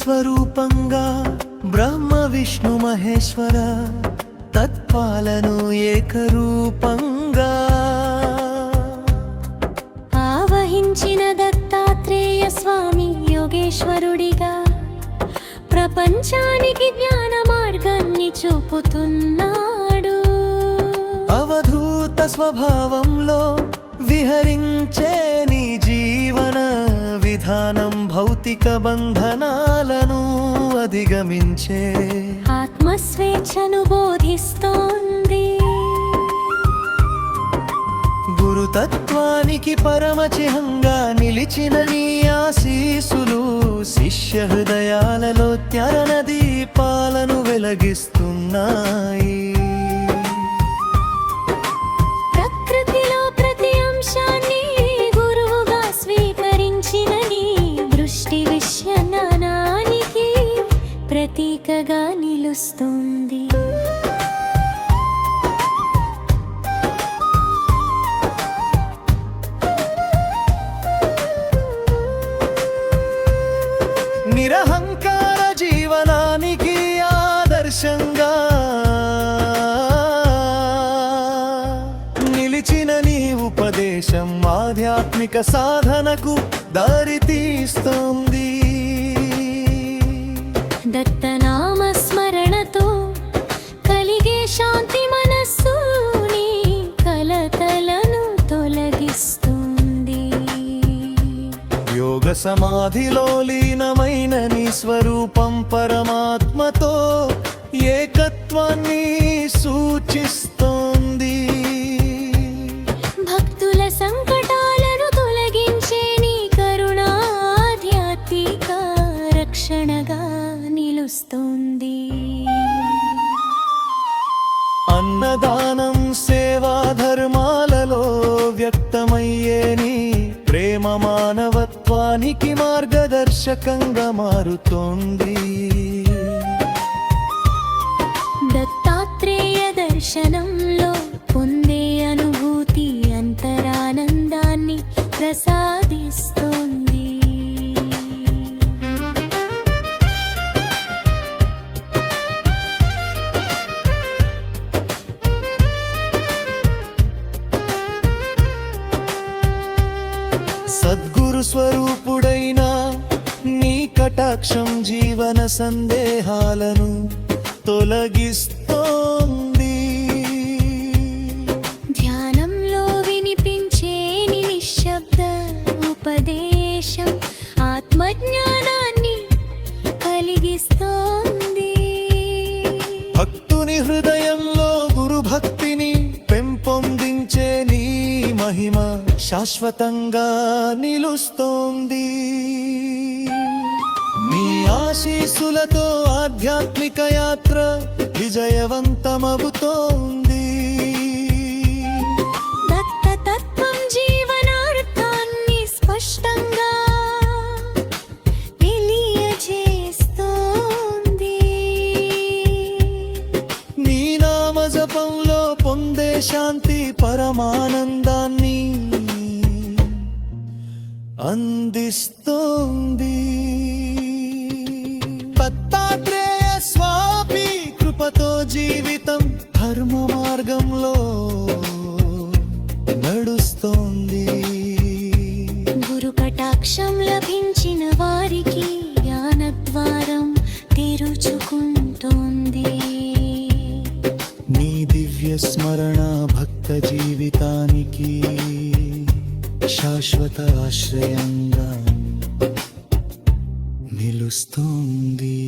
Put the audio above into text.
స్వరూపంగా బ్రహ్మ విష్ణు మహేశ్వర తత్పాలను ఏకరూపంగా ఆవహించిన దత్తాత్రేయ స్వామి యోగేశ్వరుడిగా ప్రపంచానికి జ్ఞాన మార్గాన్ని చూపుతున్నాడు. అవధూత స్వభావంలో విహరించే నీ జీవన విధానం భౌతిక బంధనాలను అధిగమించే ఆత్మస్వేచ్ఛను బోధిస్తోంది. గురుతత్వానికి పరమచిహంగా నిలిచిన నీ ఆశీసులు శిష్య హృదయాలలో జ్ఞాన దీపాలను వెలిగిస్తున్నాయి. ప్రకృతిలో ప్రతి అంశాన్ని గురువుగా స్వీకరించిన నీ దృష్టి విశ్వజ్ఞానానికి ప్రతీకగా నిలుస్తుంది. నిరహంకార జీవనానికి ఆదర్శంగా నిలిచిన నీ ఉపదేశం ఆధ్యాత్మిక సాధనకు దారితీస్తుంది. దత్తనామ స్మరణతో కలిగే శాంతి మనస్సుని కలతలను తొలగిస్తుంది. యోగ సమాధిలో లీనమైన నీ స్వరూపం పరమాత్మతో ఏకత్వాన్ని సూచిస్తోంది. భక్తుల సంకటాలను తొలగించే నీ కరుణ ఆధ్యాత్మిక రక్షణగా నిలుస్తుంది. అన్నదానం సేవా ధర్మాలలో వ్యక్తమయ్యే నీ ప్రేమ మానవత్వానికి మార్గదర్శకంగా మారుతోంది. దత్తాత్రేయ దర్శనంలో పొందే అనుభూతి అంతరానందాన్ని ప్రసాదిస్తోంది. సద్గురు స్వరూపుడైన నీ కటాక్షం జీవన సందేహాలను తొలగిస్తోంది. ధ్యానంలో వినిపించే నీ నిశ్శబ్ద ఉపదేశం ఆత్మజ్ఞానాన్ని కలిగిస్తోంది. భక్తుని హృదయంలో గురు భక్తిని పెంపొందించే నీ మహిమ శాశ్వతంగా నిలుస్తోంది. నీ ఆశీస్సులతో ఆధ్యాత్మిక యాత్ర విజయవంతమవుతోంది. దత్తతత్వం జీవనార్థాన్ని స్పష్టంగా తెలియజేస్తోంది. నీ నామ జపంలో పొందే శాంతి పరమానందాన్ని అందిస్తోంది. దత్తాత్రేయ స్వామి కృపతో జీవితం ధర్మ మార్గంలో నడుస్తోంది. గురు కటాక్షం లభించిన వారికి జ్ఞానద్వారం తెరుచుకుంటోంది. నీ దివ్య స్మరణ భక్త జీవితానికి శాశ్వత ఆశ్రయంగా నిలుస్తోంది.